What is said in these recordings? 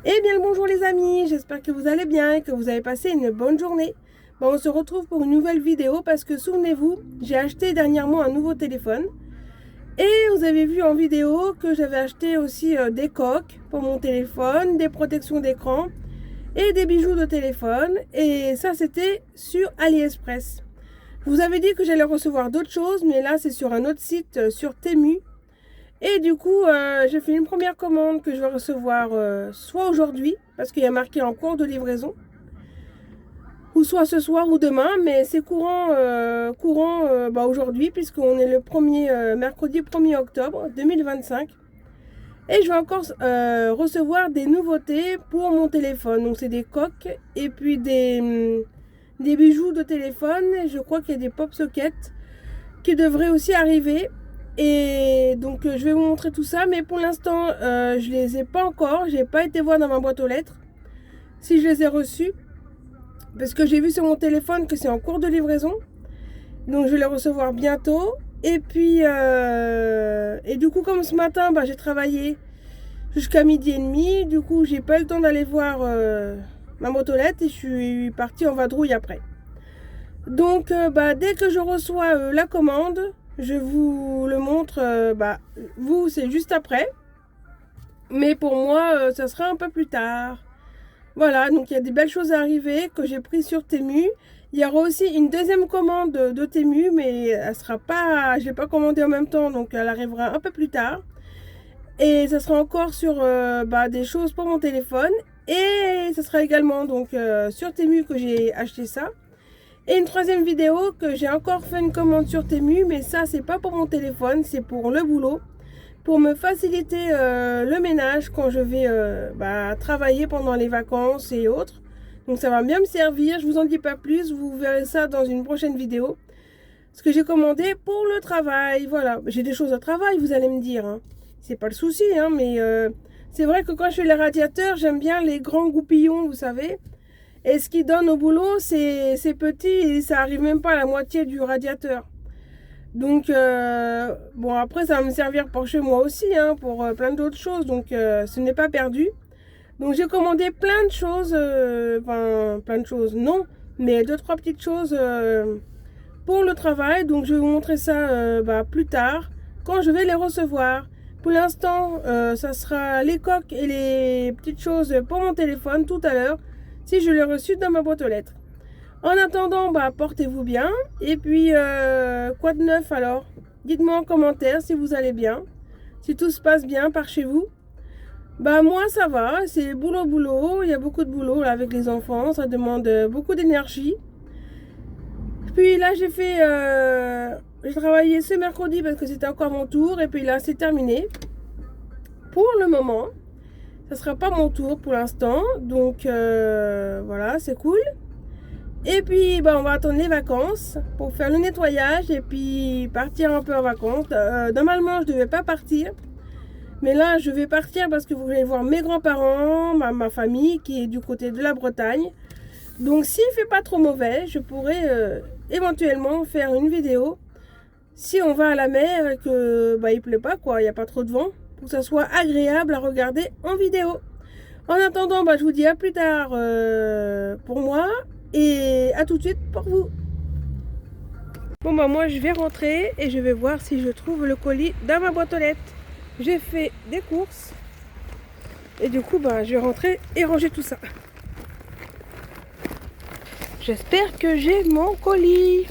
Eh bien le bonjour les amis, j'espère que vous allez bien et que vous avez passé une bonne journée. Bon, on se retrouve pour une nouvelle vidéo parce que souvenez-vous, j'ai acheté dernièrement un nouveau téléphone. Et vous avez vu en vidéo que j'avais acheté aussi des coques pour mon téléphone, des protections d'écran et des bijoux de téléphone. Et ça c'était sur AliExpress. Je vous avais dit que j'allais recevoir d'autres choses, mais là c'est sur un autre site, sur Temu. Et du coup, j'ai fait une première commande que je vais recevoir soit aujourd'hui, parce qu'il y a marqué en cours de livraison, ou soit ce soir ou demain, mais c'est courant aujourd'hui, puisqu'on est le mercredi 1er octobre 2025. Et je vais encore recevoir des nouveautés pour mon téléphone. Donc c'est des coques et puis des bijoux de téléphone. Je crois qu'il y a des pop sockets qui devraient aussi arriver. Et donc je vais vous montrer tout ça, mais pour l'instant je les ai pas encore, j'ai pas été voir dans ma boîte aux lettres si je les ai reçus, parce que j'ai vu sur mon téléphone que c'est en cours de livraison, donc je vais les recevoir bientôt. Et puis et du coup comme ce matin j'ai travaillé jusqu'à midi et demi, du coup j'ai pas eu le temps d'aller voir ma boîte aux lettres et je suis partie en vadrouille après. Donc dès que je reçois la commande, je vous le montre. Vous, c'est juste après. Mais pour moi, ça sera un peu plus tard. Voilà, donc il y a des belles choses à arriver que j'ai pris sur Temu. Il y aura aussi une deuxième commande de Temu, mais elle sera pas, je l'ai pas commandée en même temps, donc elle arrivera un peu plus tard. Et ça sera encore sur des choses pour mon téléphone. Et ça sera également donc sur Temu que j'ai acheté ça. Et une troisième vidéo que j'ai encore fait une commande sur Temu, mais ça c'est pas pour mon téléphone, c'est pour le boulot, pour me faciliter le ménage quand je vais travailler pendant les vacances et autres. Donc ça va bien me servir, je vous en dis pas plus, vous verrez ça dans une prochaine vidéo. Ce que j'ai commandé pour le travail, voilà. J'ai des choses au travail, vous allez me dire, hein. C'est pas le souci, hein, mais c'est vrai que quand je fais les radiateurs, j'aime bien les grands goupillons, vous savez. Et ce qui donne au boulot, c'est petit et ça arrive même pas à la moitié du radiateur. Donc, bon, après, ça va me servir pour chez moi aussi, hein, pour plein d'autres choses. Donc, ce n'est pas perdu. Donc, j'ai commandé plein de choses. Enfin, plein de choses, non. Mais deux, trois petites choses pour le travail. Donc, je vais vous montrer ça plus tard, quand je vais les recevoir. Pour l'instant, ça sera les coques et les petites choses pour mon téléphone tout à l'heure, si je l'ai reçu dans ma boîte aux lettres. En attendant, portez-vous bien. Et puis, quoi de neuf alors? Dites-moi en commentaire si vous allez bien, si tout se passe bien par chez vous. Moi, ça va, c'est boulot, boulot. Il y a beaucoup de boulot là, avec les enfants, ça demande beaucoup d'énergie. Puis là, j'ai travaillé ce mercredi parce que c'était encore mon tour. Et puis là, c'est terminé. Pour le moment, ça sera pas mon tour pour l'instant. Donc, voilà, c'est cool. Et puis, on va attendre les vacances pour faire le nettoyage et puis partir un peu en vacances. Normalement, je ne devais pas partir. Mais là, je vais partir parce que vous voulez voir mes grands-parents, ma famille qui est du côté de la Bretagne. Donc, s'il ne fait pas trop mauvais, je pourrais éventuellement faire une vidéo. Si on va à la mer et que il pleut pas, quoi, il n'y a pas trop de vent, pour que ça soit agréable à regarder en vidéo. En attendant, je vous dis à plus tard pour moi. Et à tout de suite pour vous. Bon moi je vais rentrer et je vais voir si je trouve le colis dans ma boîte aux lettres. J'ai fait des courses et du coup je vais rentrer et ranger tout ça. J'espère que j'ai mon colis.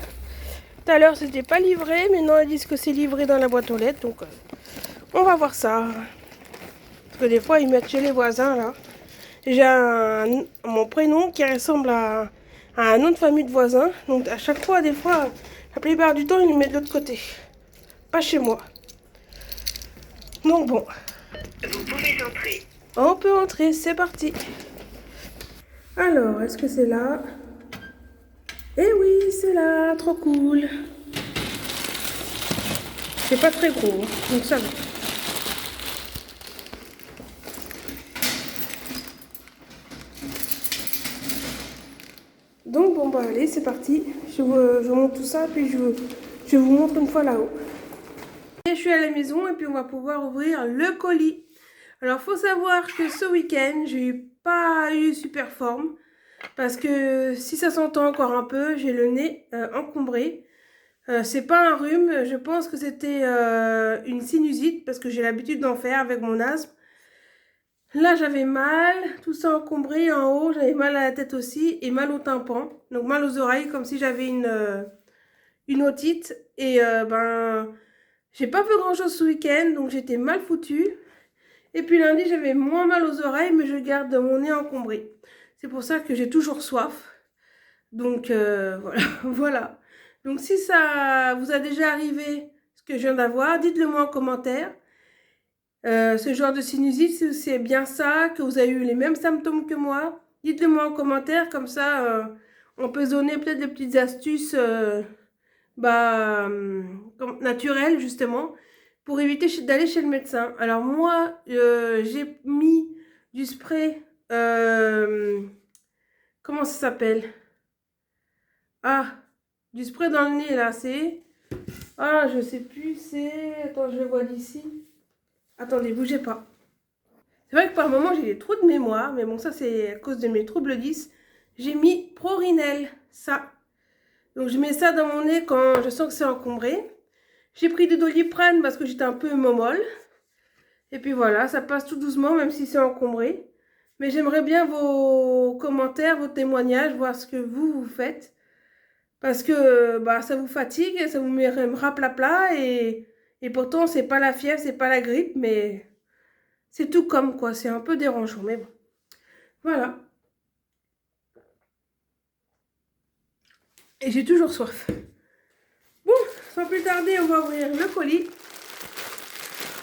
Tout à l'heure c'était pas livré, mais non, ils disent que c'est livré dans la boîte aux lettres, donc on va voir ça. Parce que des fois ils mettent chez les voisins là. J'ai mon prénom qui ressemble à un nom de famille de voisins. Donc à chaque fois, des fois, la plupart du temps, ils le mettent de l'autre côté. Pas chez moi. Donc bon. Vous pouvez entrer. On peut entrer, c'est parti. Alors, est-ce que c'est là? Eh oui, c'est là, trop cool. C'est pas très gros, hein, donc ça va. Donc allez, c'est parti. Je vous montre tout ça, puis je vous montre une fois là-haut. Je suis à la maison et puis on va pouvoir ouvrir le colis. Alors, faut savoir que ce week-end, j'ai pas eu super forme. Parce que si ça s'entend encore un peu, j'ai le nez encombré. C'est pas un rhume, je pense que c'était une sinusite parce que j'ai l'habitude d'en faire avec mon asthme. Là, j'avais mal, tout ça encombré en haut, j'avais mal à la tête aussi et mal au tympan. Donc mal aux oreilles, comme si j'avais une otite. Et j'ai pas fait grand-chose ce week-end, donc j'étais mal foutue. Et puis lundi, j'avais moins mal aux oreilles, mais je garde mon nez encombré. C'est pour ça que j'ai toujours soif. Donc voilà, voilà. Donc si ça vous a déjà arrivé, ce que je viens d'avoir, dites-le moi en commentaire. Ce genre de sinusite, si c'est bien ça, que vous avez eu les mêmes symptômes que moi, dites-le moi en commentaire, comme ça on peut se donner peut-être des petites astuces naturelles justement, pour éviter d'aller chez le médecin. Alors moi, j'ai mis du spray, comment ça s'appelle? Ah, du spray dans le nez là, c'est... Ah, je sais plus, c'est... Attends, je le vois d'ici. Attendez, bougez pas. C'est vrai que par moment j'ai des trous de mémoire, mais bon, ça c'est à cause de mes troubles 10. J'ai mis Prorinel, ça. Donc je mets ça dans mon nez quand je sens que c'est encombré. J'ai pris du Doliprane parce que j'étais un peu molle. Et puis voilà, ça passe tout doucement même si c'est encombré. Mais j'aimerais bien vos commentaires, vos témoignages, voir ce que vous faites. Parce que ça vous fatigue, ça vous met raplapla et pourtant c'est pas la fièvre, c'est pas la grippe, mais c'est tout comme quoi, c'est un peu dérangeant, mais bon. Voilà. Et j'ai toujours soif. Bon, sans plus tarder, on va ouvrir le colis.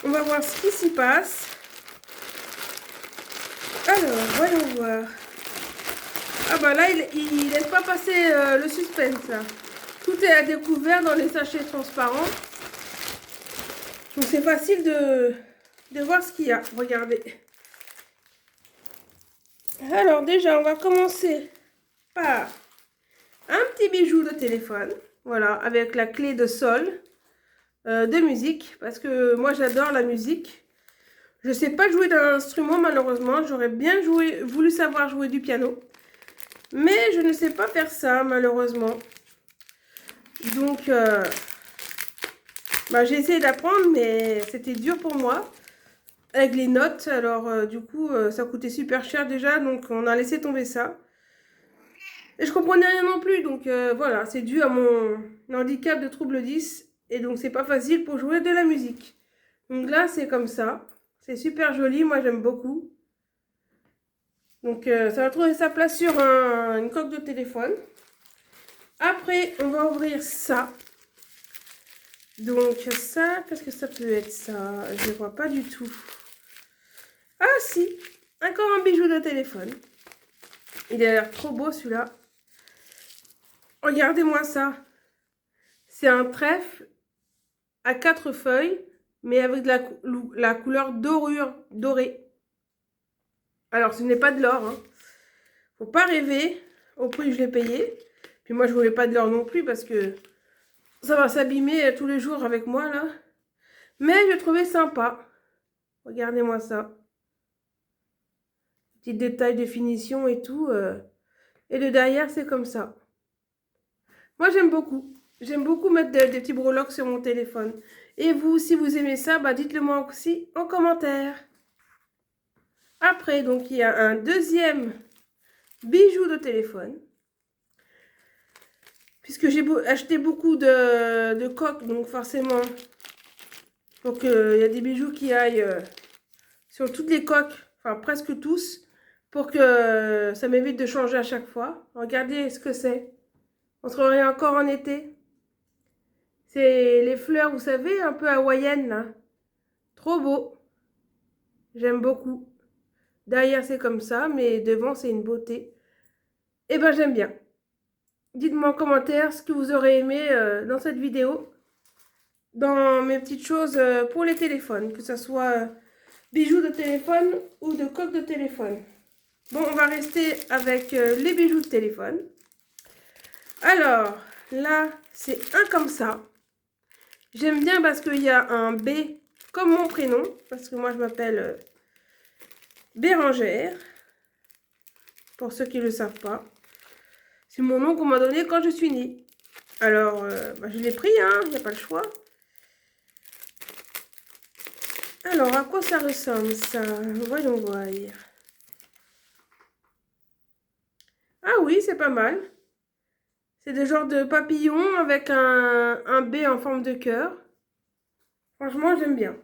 On va voir ce qui s'y passe. Alors, voyons voir. Ah bah là, il laisse pas passer le suspense là. Tout est à découvert dans les sachets transparents. Donc c'est facile de voir ce qu'il y a. Regardez. Alors déjà, on va commencer par un petit bijou de téléphone. Voilà, avec la clé de sol de musique. Parce que moi, j'adore la musique. Je ne sais pas jouer d'un instrument, malheureusement. J'aurais bien voulu savoir jouer du piano. Mais je ne sais pas faire ça, malheureusement. Donc, j'ai essayé d'apprendre, mais c'était dur pour moi. Avec les notes, alors du coup, ça coûtait super cher déjà. Donc, on a laissé tomber ça. Et je comprenais rien non plus. Donc, voilà, c'est dû à mon handicap de trouble 10. Et donc, c'est pas facile pour jouer de la musique. Donc là, c'est comme ça. C'est super joli. Moi, j'aime beaucoup. Donc, ça va trouver sa place sur une coque de téléphone. Après, on va ouvrir ça. Donc, ça, qu'est-ce que ça peut être, ça? Je ne vois pas du tout. Ah, si! Encore un bijou de téléphone. Il a l'air trop beau, celui-là. Regardez-moi ça. C'est un trèfle à 4 feuilles, mais avec de la couleur dorure, dorée. Alors, ce n'est pas de l'or, hein. Faut pas rêver au prix que je l'ai payé. Puis moi, je voulais pas de l'or non plus parce que ça va s'abîmer tous les jours avec moi, là. Mais je trouvais sympa. Regardez-moi ça. Petit détail de finition et tout. Et de derrière, c'est comme ça. Moi, j'aime beaucoup. J'aime beaucoup mettre des petits breloques sur mon téléphone. Et vous, si vous aimez ça, dites-le moi aussi en commentaire. Après, donc, il y a un deuxième bijou de téléphone. Puisque j'ai acheté beaucoup de coques, donc forcément, donc il y a des bijoux qui aillent sur toutes les coques, enfin presque tous, pour que ça m'évite de changer à chaque fois. Regardez ce que c'est. On se croirait encore en été. C'est les fleurs, vous savez, un peu hawaïennes là. Trop beau. J'aime beaucoup. Derrière c'est comme ça, mais devant c'est une beauté. Et ben j'aime bien. Dites-moi en commentaire ce que vous aurez aimé dans cette vidéo. Dans mes petites choses pour les téléphones. Que ce soit bijoux de téléphone ou de coque de téléphone. Bon, on va rester avec les bijoux de téléphone. Alors, là, c'est un comme ça. J'aime bien parce qu'il y a un B comme mon prénom. Parce que moi, je m'appelle Bérangère, pour ceux qui ne le savent pas. C'est mon nom qu'on m'a donné quand je suis née. Alors, je l'ai pris, hein, il n'y a pas le choix. Alors, à quoi ça ressemble, ça? Voyons voir. Ah oui, c'est pas mal. C'est des genres de papillons avec un B en forme de cœur. Franchement, j'aime bien.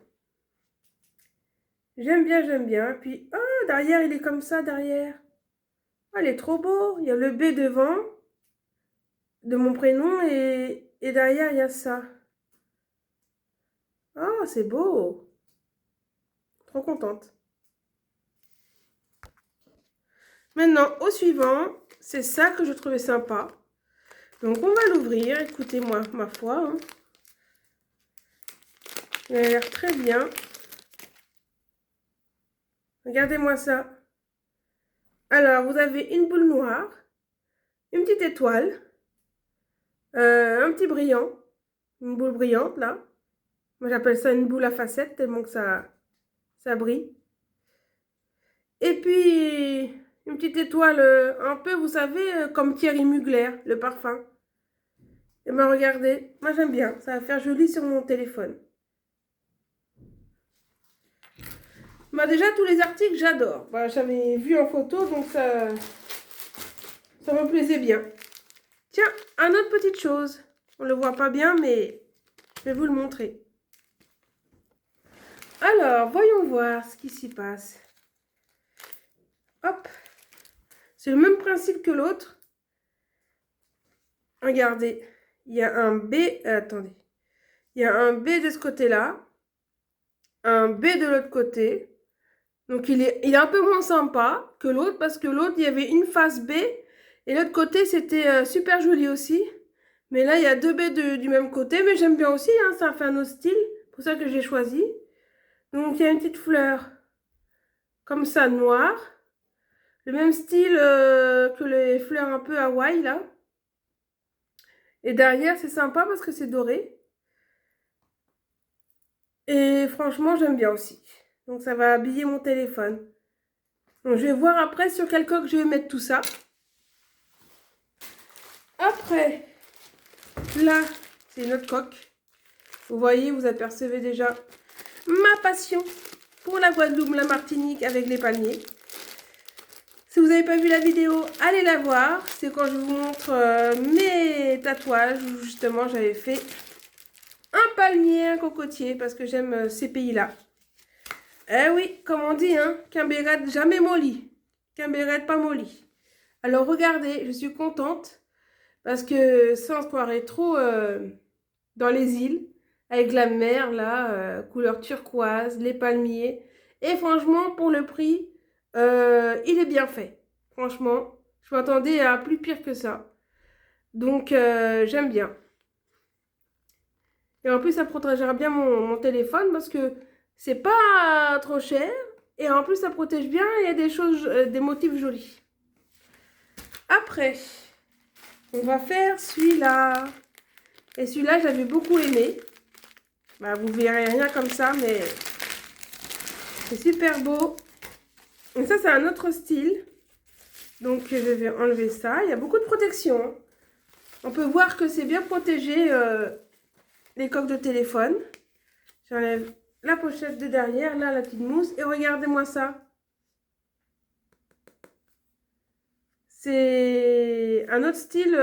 J'aime bien, j'aime bien. Puis, oh, derrière, il est comme ça, derrière. Oh, il est trop beau. Il y a le B devant de mon prénom et derrière, il y a ça. Oh, c'est beau. Trop contente. Maintenant, au suivant, c'est ça que je trouvais sympa. Donc, on va l'ouvrir. Écoutez-moi, ma foi. Hein. Il a l'air très bien. Regardez-moi ça. Alors, vous avez une boule noire, une petite étoile, un petit brillant, une boule brillante, là. Moi, j'appelle ça une boule à facettes, tellement que ça brille. Et puis, une petite étoile un peu, vous savez, comme Thierry Mugler, le parfum. Et bien, regardez, moi, j'aime bien. Ça va faire joli sur mon téléphone. Bah, déjà, tous les articles, j'adore. Bah, j'avais vu en photo, donc ça me plaisait bien. Tiens, une autre petite chose. On ne le voit pas bien, mais je vais vous le montrer. Alors, voyons voir ce qui s'y passe. Hop. C'est le même principe que l'autre. Regardez. Il y a un B. Attendez. Il y a un B de ce côté-là. Un B de l'autre côté. Donc, il est un peu moins sympa que l'autre parce que l'autre, il y avait une face B. Et l'autre côté, c'était super joli aussi. Mais là, il y a deux B du même côté. Mais j'aime bien aussi, hein, ça fait un autre style. C'est pour ça que j'ai choisi. Donc, il y a une petite fleur comme ça, noire. Le même style que les fleurs un peu Hawaï, là. Et derrière, c'est sympa parce que c'est doré. Et franchement, j'aime bien aussi. Donc, ça va habiller mon téléphone. Donc, je vais voir après sur quel coque je vais mettre tout ça. Après, là, c'est une autre coque. Vous voyez, vous apercevez déjà ma passion pour la Guadeloupe, la Martinique avec les palmiers. Si vous n'avez pas vu la vidéo, allez la voir. C'est quand je vous montre mes tatouages où justement j'avais fait un palmier, un cocotier parce que j'aime ces pays-là. Eh oui, comme on dit, hein, qu'un béret jamais molli. Qu'un béret pas molli. Alors regardez, je suis contente parce que sans se croirait trop dans les îles, avec la mer là, couleur turquoise, les palmiers. Et franchement, pour le prix, il est bien fait. Franchement, je m'attendais à plus pire que ça. Donc, j'aime bien. Et en plus, ça protégera bien mon téléphone parce que c'est pas trop cher. Et en plus, ça protège bien et il y a des choses, des motifs jolis. Après, on va faire celui-là. Et celui-là, j'avais beaucoup aimé. Bah, vous verrez rien comme ça, mais c'est super beau. Et ça, c'est un autre style. Donc, je vais enlever ça. Il y a beaucoup de protection. On peut voir que c'est bien protégé, les coques de téléphone. J'enlève la pochette de derrière, là, la petite mousse. Et regardez-moi ça. C'est un autre style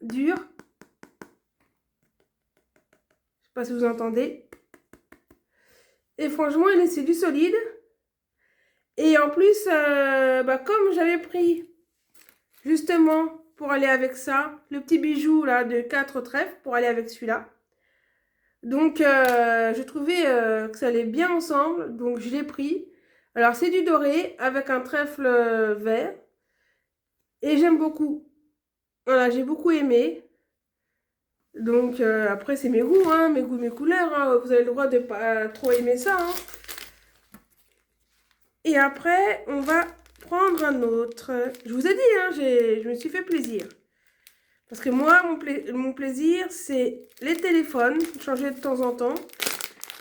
dur. Je sais pas si vous entendez. Et franchement, c'est du solide. Et en plus, comme j'avais pris justement pour aller avec ça, le petit bijou là de 4 trèfles pour aller avec celui-là. Donc, je trouvais que ça allait bien ensemble. Donc, je l'ai pris. Alors, c'est du doré avec un trèfle vert. Et j'aime beaucoup. Voilà, j'ai beaucoup aimé. Donc, après, c'est mes goûts, hein, mes goûts, mes couleurs. Hein. Vous avez le droit de ne pas trop aimer ça. Hein. Et après, on va prendre un autre. Je vous ai dit, hein, je me suis fait plaisir. Parce que moi, mon plaisir, c'est les téléphones, changer de temps en temps.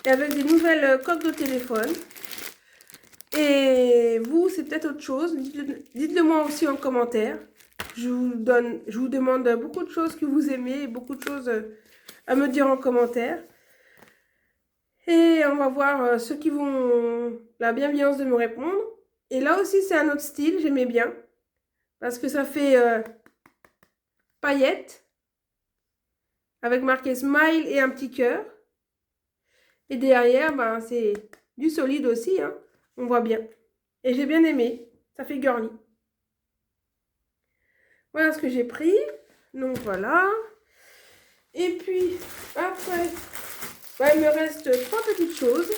Et avec des nouvelles coques de téléphone. Et vous, c'est peut-être autre chose. Dites-le moi aussi en commentaire. Je vous demande beaucoup de choses que vous aimez, beaucoup de choses à me dire en commentaire. Et on va voir ceux qui vont la bienveillance de me répondre. Et là aussi, c'est un autre style, j'aimais bien. Parce que ça fait paillettes. Avec marqué smile et un petit cœur. Et derrière, ben, c'est du solide aussi, hein. On voit bien. Et j'ai bien aimé. Ça fait girly. Voilà ce que j'ai pris. Donc voilà. Et puis, après, ben, il me reste 3 petites choses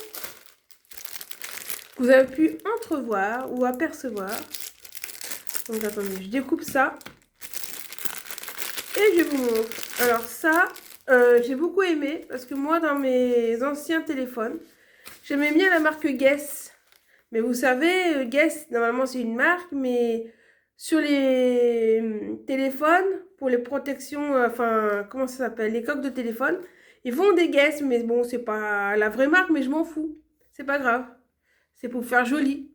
que vous avez pu entrevoir ou apercevoir. Donc attendez, je découpe ça. Et je vous montre. Alors ça, j'ai beaucoup aimé parce que moi, dans mes anciens téléphones, j'aimais bien la marque Guess. Mais vous savez, Guess, normalement, c'est une marque, mais sur les téléphones, pour les protections, enfin, comment ça s'appelle, les coques de téléphone, ils font des Guess, mais bon, c'est pas la vraie marque, mais je m'en fous. C'est pas grave. C'est pour faire joli.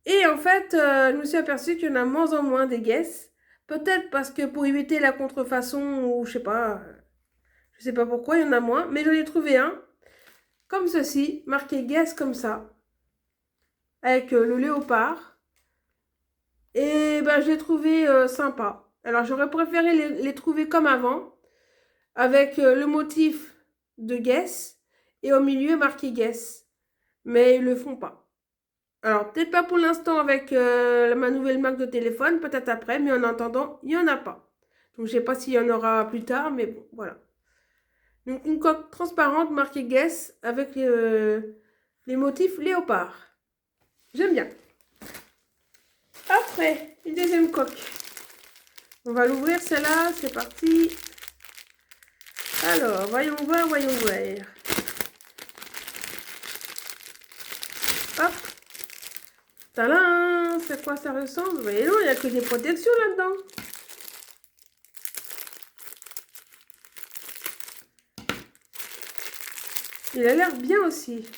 Et en fait, je me suis aperçue qu'il y en a moins en moins des Guess. Peut-être parce que pour éviter la contrefaçon, ou je sais pas pourquoi, il y en a moins. Mais j'en ai trouvé un, comme ceci, marqué Guess comme ça, avec le léopard. Et ben, je l'ai trouvé sympa. Alors, j'aurais préféré les trouver comme avant, avec le motif de Guess, et au milieu marqué Guess. Mais ils le font pas. Alors, peut-être pas pour l'instant avec ma nouvelle marque de téléphone, peut-être après, mais en attendant, il n'y en a pas. Donc, je ne sais pas s'il y en aura plus tard, mais bon, voilà. Donc, une coque transparente marquée Guess avec les motifs léopard. J'aime bien. Après, une deuxième coque. On va l'ouvrir, celle-là, c'est parti. Alors, voyons voir, voyons voir. Hop. Tadam! C'est quoi ça ressemble? Mais non, il n'y a que des protections là-dedans. Il a l'air bien aussi.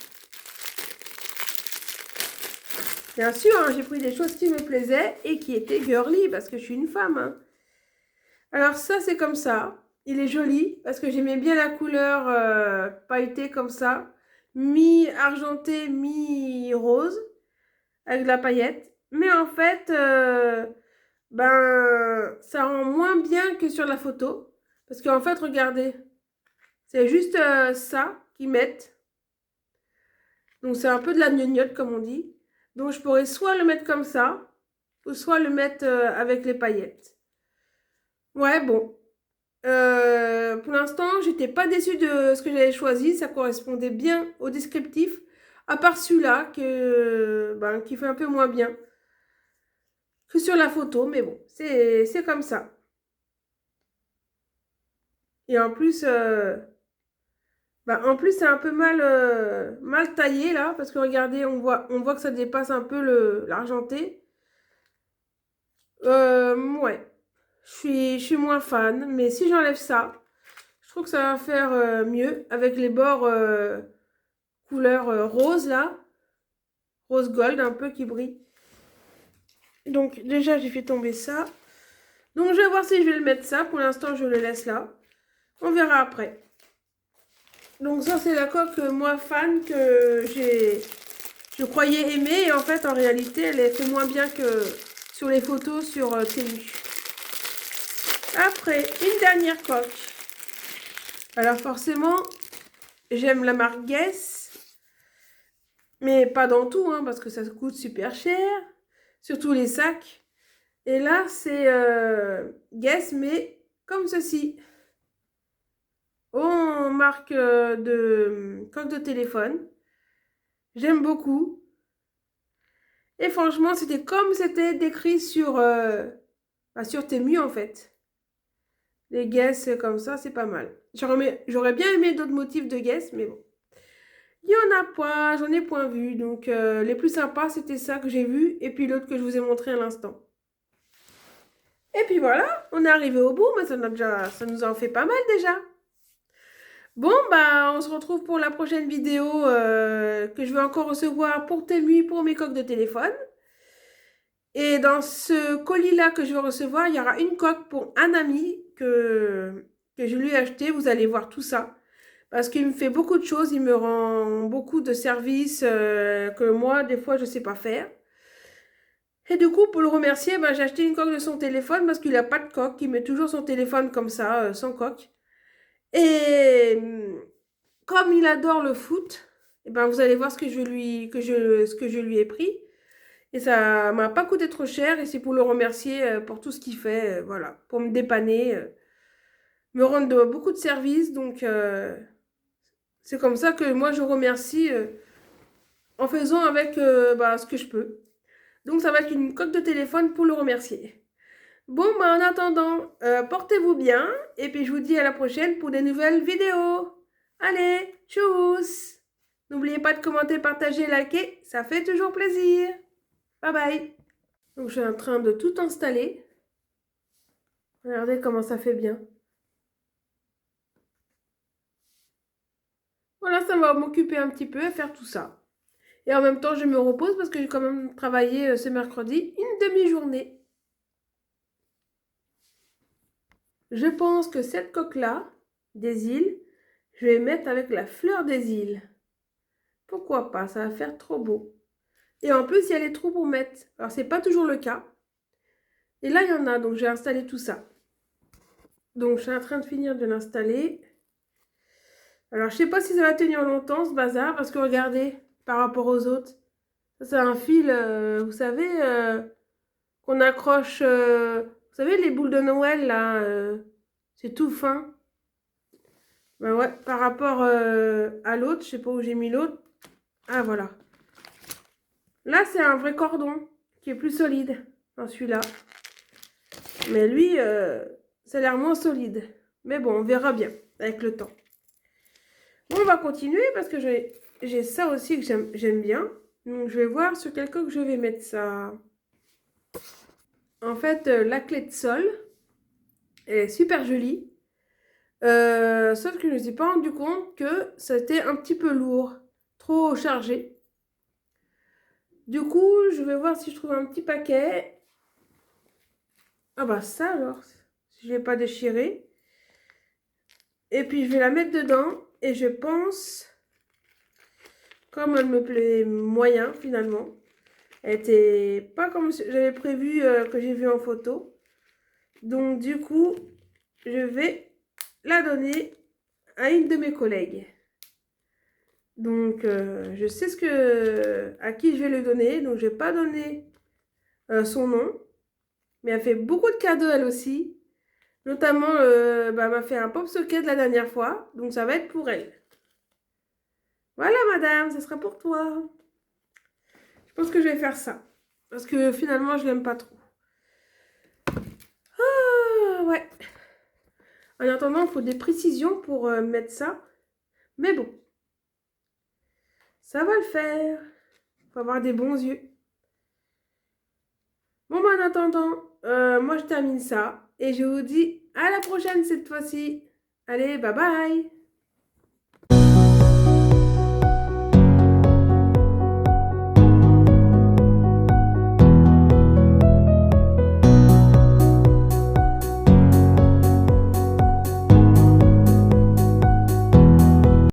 Bien sûr, hein, j'ai pris des choses qui me plaisaient et qui étaient girly parce que je suis une femme. Hein. Alors ça, c'est comme ça. Il est joli parce que j'aimais bien la couleur pailletée comme ça. Mi-argenté, mi-rose avec de la paillette. Mais en fait, ben, ça rend moins bien que sur la photo. Parce qu'en fait, regardez, c'est juste ça qu'ils mettent. Donc c'est un peu de la gnognotte comme on dit. Donc je pourrais soit le mettre comme ça, ou soit le mettre avec les paillettes. Ouais, bon. Pour l'instant, j'étais pas déçue de ce que j'avais choisi. Ça correspondait bien au descriptif. À part celui-là, qui fait un peu moins bien que sur la photo. Mais bon, c'est comme ça. Et en plus, c'est un peu mal taillé là. Parce que regardez, on voit que ça dépasse un peu l'argenté. Ouais. Je suis moins fan. Mais si j'enlève ça, je trouve que ça va faire mieux. Avec les bords couleur rose là. Rose gold un peu qui brille. Donc déjà, j'ai fait tomber ça. Donc je vais voir si je vais le mettre ça. Pour l'instant, je le laisse là. On verra après. Donc ça, c'est la coque moi fan que je croyais aimer. Et en fait, en réalité, elle est fait moins bien que sur les photos sur Temu. Après, une dernière coque. Alors forcément, j'aime la marque Guess. Mais pas dans tout, hein, parce que ça coûte super cher. Surtout les sacs. Et là, c'est Guess, mais comme ceci. En marque de coque de téléphone. J'aime beaucoup. Et franchement, c'était comme c'était décrit sur Temu, en fait. Les Guess comme ça, c'est pas mal. J'aurais bien aimé d'autres motifs de Guess, mais bon. Il n'y en a pas, j'en ai point vu. Donc, les plus sympas, c'était ça que j'ai vu. Et puis l'autre que je vous ai montré à l'instant. Et puis voilà, on est arrivé au bout, mais ça nous en fait pas mal déjà. Bon, bah, on se retrouve pour la prochaine vidéo que je vais encore recevoir pour Temu pour mes coques de téléphone. Et dans ce colis-là que je vais recevoir, il y aura une coque pour un ami que je lui ai acheté. Vous allez voir tout ça. Parce qu'il me fait beaucoup de choses, il me rend beaucoup de services que moi, des fois, je ne sais pas faire. Et du coup, pour le remercier, ben, j'ai acheté une coque de son téléphone parce qu'il n'a pas de coque. Il met toujours son téléphone comme ça, sans coque. Et comme il adore le foot, eh ben, vous allez voir ce que je lui ai pris. Et ça m'a pas coûté trop cher. Et c'est pour le remercier pour tout ce qu'il fait, voilà, pour me dépanner, me rendre beaucoup de services. Donc, c'est comme ça que moi, je remercie en faisant avec bah, ce que je peux. Donc, ça va être une coque de téléphone pour le remercier. Bon, bah, en attendant, portez-vous bien. Et puis, je vous dis à la prochaine pour des nouvelles vidéos. Allez, tchuss! N'oubliez pas de commenter, partager, liker. Ça fait toujours plaisir. Bye bye. Donc, je suis en train de tout installer. Regardez comment ça fait bien. Voilà, ça va m'occuper un petit peu à faire tout ça. Et en même temps, je me repose parce que j'ai quand même travaillé ce mercredi une demi-journée. Je pense que cette coque-là, des îles, je vais mettre avec la fleur des îles. Pourquoi pas, ça va faire trop beau. Et en plus, il y a les trous pour mettre. Alors, c'est pas toujours le cas. Et là, il y en a, donc j'ai installé tout ça. Donc, je suis en train de finir de l'installer. Alors, je sais pas si ça va tenir longtemps, ce bazar, parce que regardez, par rapport aux autres, ça, c'est un fil, vous savez, qu'on accroche, vous savez, les boules de Noël, là, c'est tout fin. Ben ouais, par rapport à l'autre, je sais pas où j'ai mis l'autre. Ah, voilà. Là, c'est un vrai cordon qui est plus solide, dans celui-là. Mais lui, ça a l'air moins solide. Mais bon, on verra bien avec le temps. Bon, on va continuer parce que j'ai ça aussi que j'aime bien. Donc, je vais voir sur quel coque je vais mettre ça. En fait, la clé de sol, elle est super jolie. Sauf que je ne me suis pas rendu compte que c'était un petit peu lourd, trop chargé. Du coup, je vais voir si je trouve un petit paquet. Ah bah ça alors, si je ne l'ai pas déchiré. Et puis je vais la mettre dedans et je pense, comme elle me plaît moyen finalement, elle était pas comme j'avais prévu que j'ai vu en photo. Donc du coup, je vais la donner à une de mes collègues. Donc je sais à qui je vais le donner. Donc je vais pas donner son nom. Mais elle fait beaucoup de cadeaux elle aussi. Notamment, bah, elle m'a fait un pop socket la dernière fois. Donc ça va être pour elle. Voilà madame, ça sera pour toi. Je pense que je vais faire ça. Parce que finalement, je l'aime pas trop. Ah ouais. En attendant, il faut des précisions pour mettre ça. Mais bon, ça va le faire. Il faut avoir des bons yeux. Bon, bah, en attendant, moi je termine ça. Et je vous dis à la prochaine cette fois-ci. Allez, bye bye.